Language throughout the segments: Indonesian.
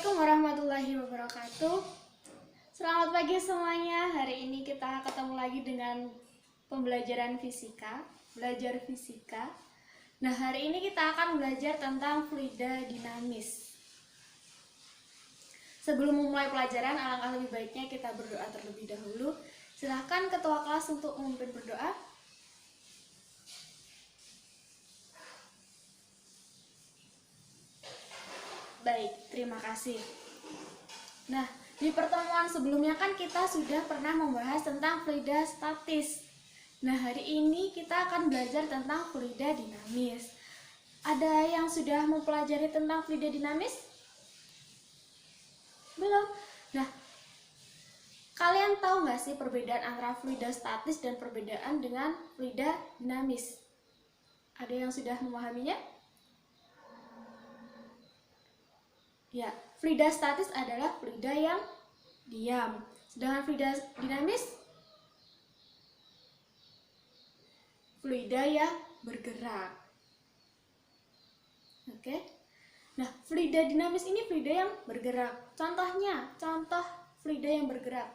Assalamualaikum warahmatullahi wabarakatuh. Selamat pagi semuanya. Hari ini kita ketemu lagi dengan pembelajaran fisika, belajar fisika. Nah, hari ini kita akan belajar tentang fluida dinamis. Sebelum memulai pelajaran, alangkah lebih baiknya kita berdoa terlebih dahulu. Silakan ketua kelas untuk memimpin berdoa. Baik, terima kasih. Nah, di pertemuan sebelumnya kan kita sudah pernah membahas tentang fluida statis. Nah, hari ini kita akan belajar tentang fluida dinamis. Ada yang sudah mempelajari tentang fluida dinamis? Belum? Nah, kalian tahu nggak sih perbedaan antara fluida statis dan perbedaan dengan fluida dinamis? Ada yang sudah memahaminya? Ya, fluida statis adalah fluida yang diam. Sedangkan fluida dinamis, fluida yang bergerak. Oke. Nah, fluida dinamis ini fluida yang bergerak. Contohnya, contoh fluida yang bergerak.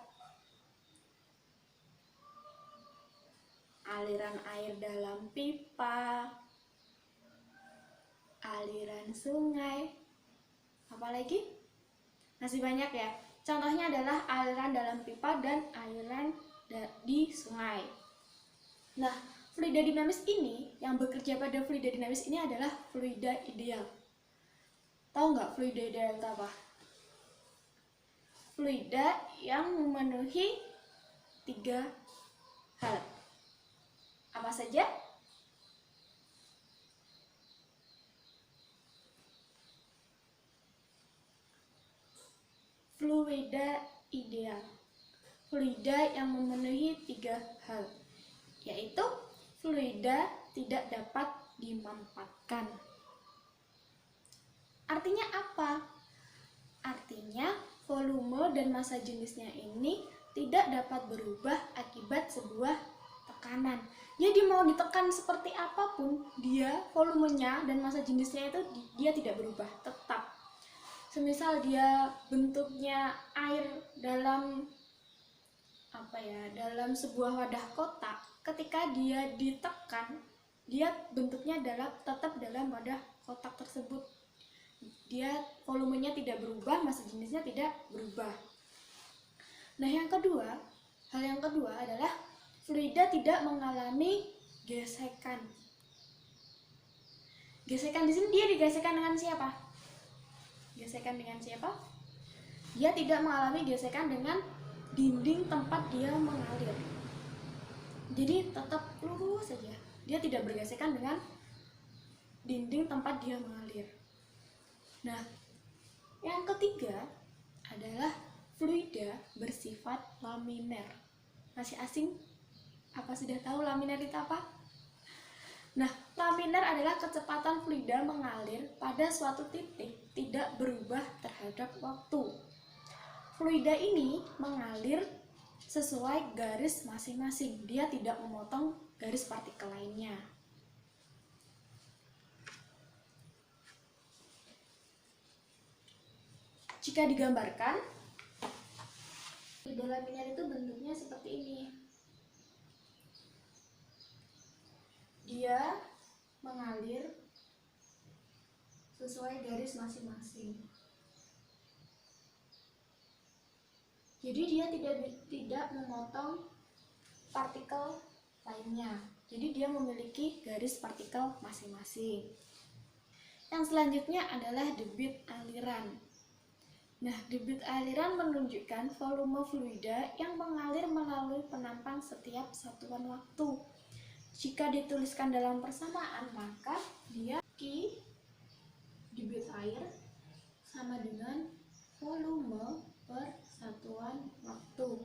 Aliran air dalam pipa, aliran sungai. Apalagi? Masih banyak ya. Contohnya adalah aliran dalam pipa dan aliran di sungai. Nah, fluida dinamis ini, yang bekerja pada fluida dinamis ini adalah fluida ideal. Tahu nggak fluida ideal itu apa? Fluida yang memenuhi 3 hal. Apa saja? Fluida ideal. Fluida yang memenuhi 3 hal, yaitu fluida tidak dapat dimanfaatkan. Artinya apa? Artinya volume dan massa jenisnya ini tidak dapat berubah akibat sebuah tekanan. Jadi mau ditekan seperti apapun, dia volumenya dan massa jenisnya itu dia tidak berubah, tetap. Semisal dia bentuknya air dalam dalam sebuah wadah kotak, ketika dia ditekan, dia bentuknya tetap dalam wadah kotak tersebut. Dia volumenya tidak berubah, massa jenisnya tidak berubah. Nah, hal yang kedua adalah fluida tidak mengalami gesekan. Gesekan di sini dia digesekkan dengan siapa? Gesekan dengan siapa? Dia tidak mengalami gesekan dengan dinding tempat dia mengalir. Jadi tetap lurus saja. Dia tidak bergesekan dengan dinding tempat dia mengalir. Nah, yang ketiga adalah fluida bersifat laminer. Masih asing? Apa sudah tahu laminer itu apa? Nah, laminer adalah kecepatan fluida mengalir pada suatu titik, tidak berubah terhadap waktu. Fluida ini mengalir sesuai garis masing-masing. Dia tidak memotong garis partikel lainnya. Jika digambarkan, fluida laminer itu bentuknya seperti ini. Dia mengalir sesuai garis masing-masing. Jadi dia tidak memotong partikel lainnya. Jadi dia memiliki garis partikel masing-masing. Yang selanjutnya adalah debit aliran. Nah, debit aliran menunjukkan volume fluida yang mengalir melalui penampang setiap satuan waktu. Jika dituliskan dalam persamaan, maka dia Q debit air sama dengan volume per satuan waktu.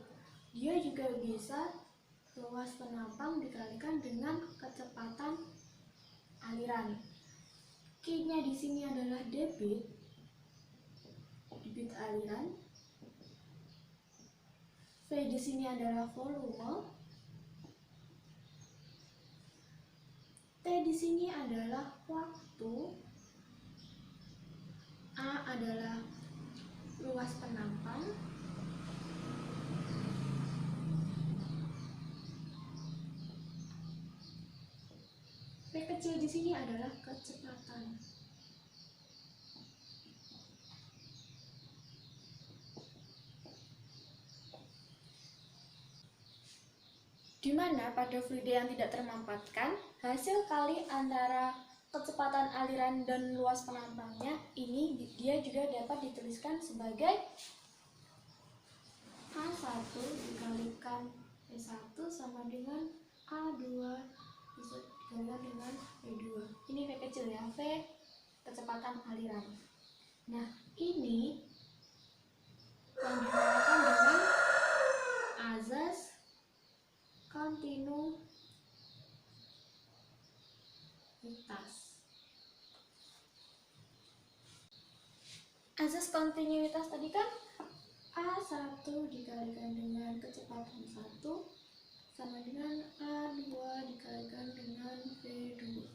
Dia juga bisa luas penampang dikalikan dengan kecepatan aliran. Q-nya di sini adalah debit aliran. V di sini adalah volume. T di sini adalah waktu. A adalah luas penampang V kecil di sini adalah kecepatan. Di mana pada fluida yang tidak termampatkan, hasil kali antara kecepatan aliran dan luas penampangnya ini dia juga dapat dituliskan sebagai A1 dikalikan V1 sama dengan A2 dikalikan dengan V2. Ini V kecil ya, V kecepatan aliran. Nah, ini yang dinamakan dengan azas kontinuitas. Azas kontinuitas tadi kan A1 dikalikan dengan kecepatan 1 sama dengan A2 dikalikan dengan V2.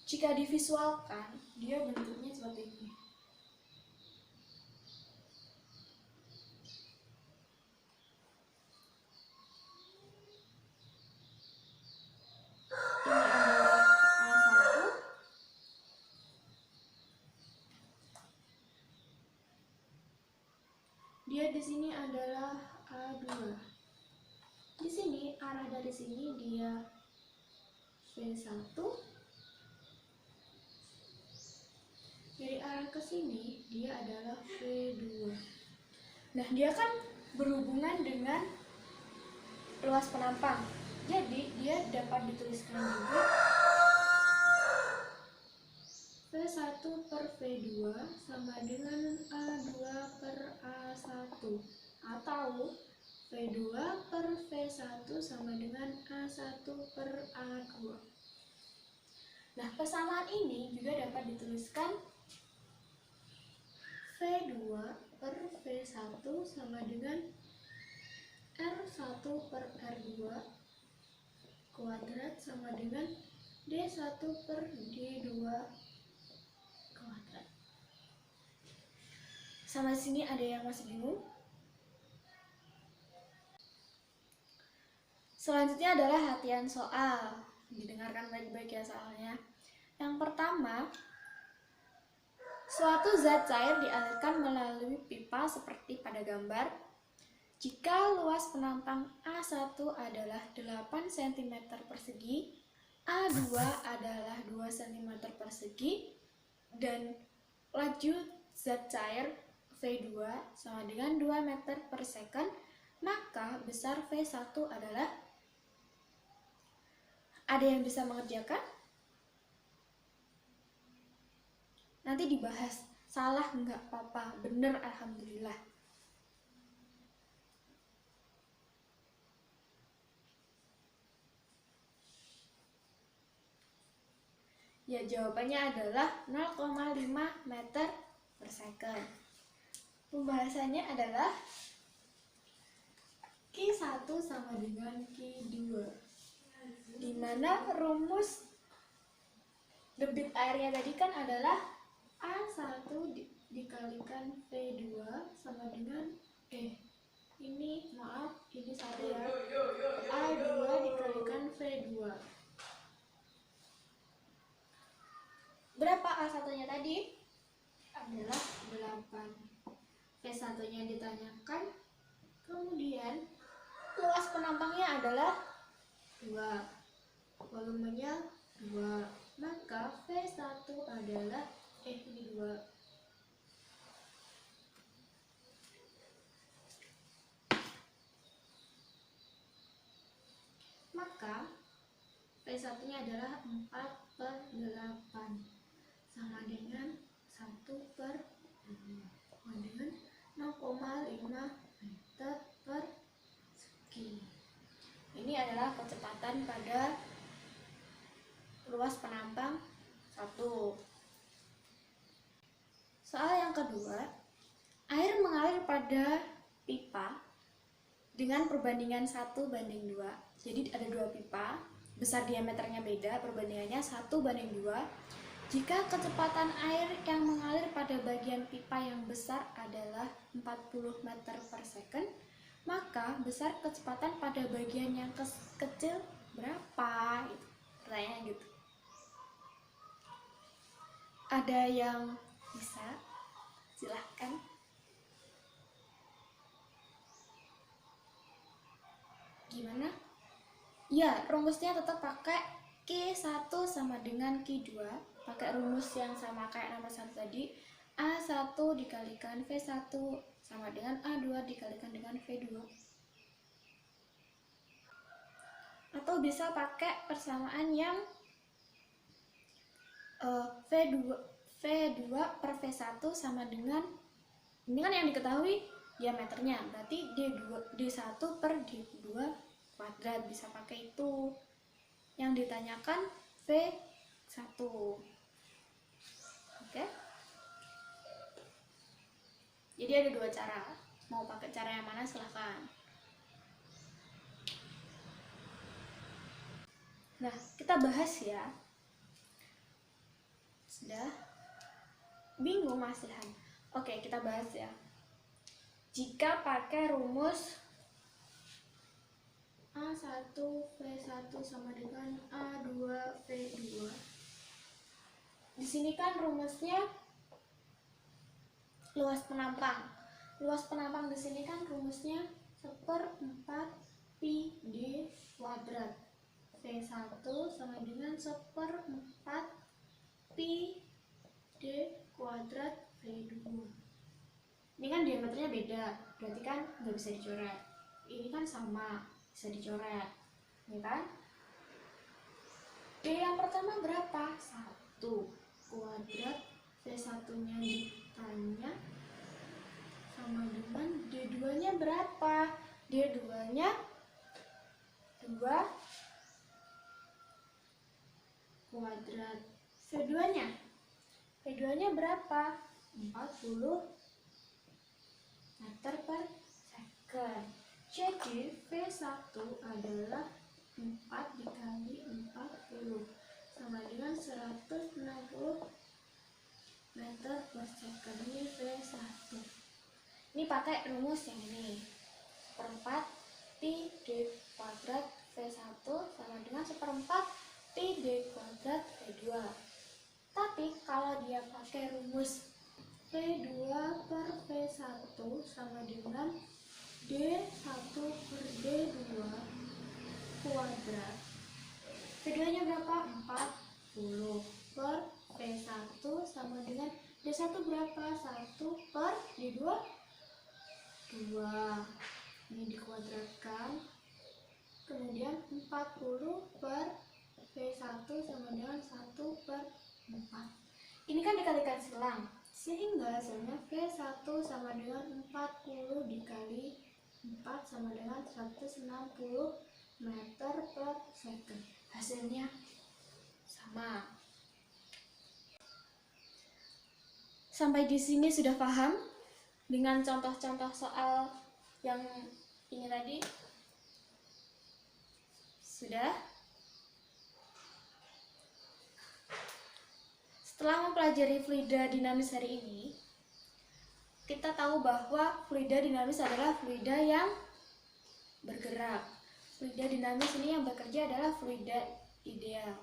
Jika divisualkan, dia bentuknya seperti ini. Dia di sini adalah A2. Di sini arah dari sini dia V1. Dari arah ke sini dia adalah V2. Nah, dia kan berhubungan dengan luas penampang. Jadi, dia dapat dituliskan juga V1 per V2 sama dengan A2 per A1 atau V2 per V1 sama dengan A1 per A2. Nah, persamaan ini juga dapat dituliskan V2 per V1 sama dengan R1 per R2 kuadrat sama dengan D1 per D2 kuadrat. Sampai sini ada yang masih bingung? Selanjutnya adalah latihan soal. Didengarkan baik-baik ya soalnya. Yang pertama, suatu zat cair dialirkan melalui pipa seperti pada gambar. Jika luas penampang A1 adalah 8 cm persegi, A2 adalah 2 cm persegi, dan laju zat cair V2 sama dengan 2 meter per second, maka besar V1 adalah, ada yang bisa mengerjakan? Nanti dibahas, salah nggak apa-apa, bener alhamdulillah. Ya, jawabannya adalah 0,5 meter per second. Pembahasannya adalah Q1 sama dengan Q2, di mana rumus debit airnya tadi kan adalah A1 dikalikan V2 sama dengan ini satu ya, A2 dikalikan V2. Berapa A1-nya tadi? Adalah 8. V1-nya ditanyakan. Kemudian luas penampangnya adalah 2. Volumenya 2. Maka V1 adalah ini 2. Maka V1-nya adalah 4/8 sama dengan 1/2 sama dengan 0,5 meter persegi. Ini adalah kecepatan pada luas penampang 1. Soal yang kedua, air mengalir pada pipa dengan perbandingan 1/2. Jadi ada 2 pipa, besar diameternya beda, perbandingannya 1/2. Jika kecepatan air yang mengalir pada bagian pipa yang besar adalah 40 meter per second, maka besar kecepatan pada bagian yang kecil berapa? Gitu. Pertanyaan gitu. Ada yang bisa? Silahkan. Gimana? Ya, rumusnya tetap pakai Q1 sama dengan Q2. Pakai rumus yang sama kayak nomor 1 tadi. A1 dikalikan V1 sama dengan A2 dikalikan dengan V2. Atau bisa pakai persamaan yang V2 per V1 sama dengan, ini kan yang diketahui diameternya, berarti D1 per D2 kuadrat, bisa pakai itu. Yang ditanyakan V1. Oke? Jadi ada dua cara. Mau pakai cara yang mana silahkan. Nah, kita bahas ya. Sudah? Bingung masihan? Oke, kita bahas ya. Jika pakai rumus A1 V1 sama dengan A2 V2. Di sini kan rumusnya luas penampang. Luas penampang di sini kan rumusnya 1/4 pi d kuadrat. V1 sama dengan 1/4 pi d kuadrat V2. Ini kan diameternya beda, berarti kan nggak bisa dicoret. Ini kan sama, bisa dicoret, ya kan? D yang pertama berapa? 1 kuadrat V1-nya ditanya sama dengan D2-nya berapa? D2-nya 2 kuadrat. V2-nya? V2-nya berapa? 40 meter per second. Jadi V1 adalah 4 dikali 40 sama dengan 160 meter per second. Ini V1. Ini pakai rumus yang ini. 1/4 pi d kuadrat V1 sama dengan 1/4 pi d kuadrat V2. Tapi kalau dia pakai rumus V2 per V1 sama dengan D1 per D2 kuadrat. V2-nya berapa? 40 per V1 sama dengan D1 berapa? 1 per D2 2. Ini dikuadratkan. Kemudian 40 per V1 sama dengan 1 per 4. Ini kan dikalikan silang, sehingga hasilnya V1 sama dengan 40 dikali 4 sama dengan 160 meter per second. Hasilnya sama. Sampai di sini sudah paham dengan contoh-contoh soal yang ini tadi? Sudah? Setelah mempelajari fluida dinamis hari ini, kita tahu bahwa fluida dinamis adalah fluida yang bergerak. Fluida dinamis ini yang bekerja adalah fluida ideal.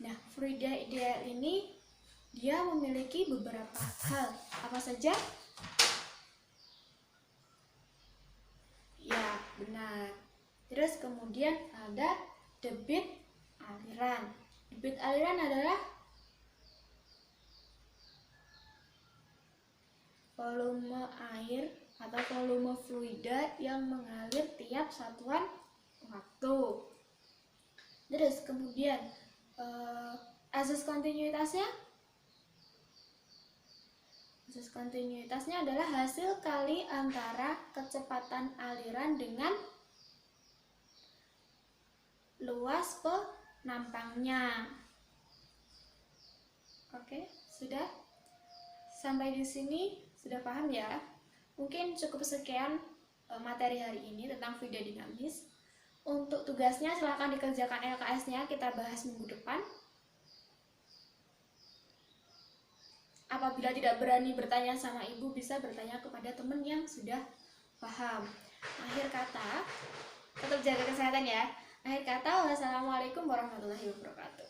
Nah, fluida ideal ini dia memiliki beberapa hal. Apa saja? Ya, benar. Terus kemudian ada debit aliran. Debit aliran adalah volume air atau volume fluida yang mengalir tiap satuan waktu. Terus kemudian asas kontinuitasnya? Asas kontinuitasnya adalah hasil kali antara kecepatan aliran dengan luas penampangnya. Oke, sudah? Sampai di sini sudah paham ya? Mungkin cukup sekian materi hari ini tentang fluida dinamis. Untuk tugasnya silahkan dikerjakan LKS-nya, kita bahas minggu depan. Apabila tidak berani bertanya sama ibu, bisa bertanya kepada teman yang sudah paham. Akhir kata, tetap jaga kesehatan ya. Akhir kata, wassalamualaikum warahmatullahi wabarakatuh.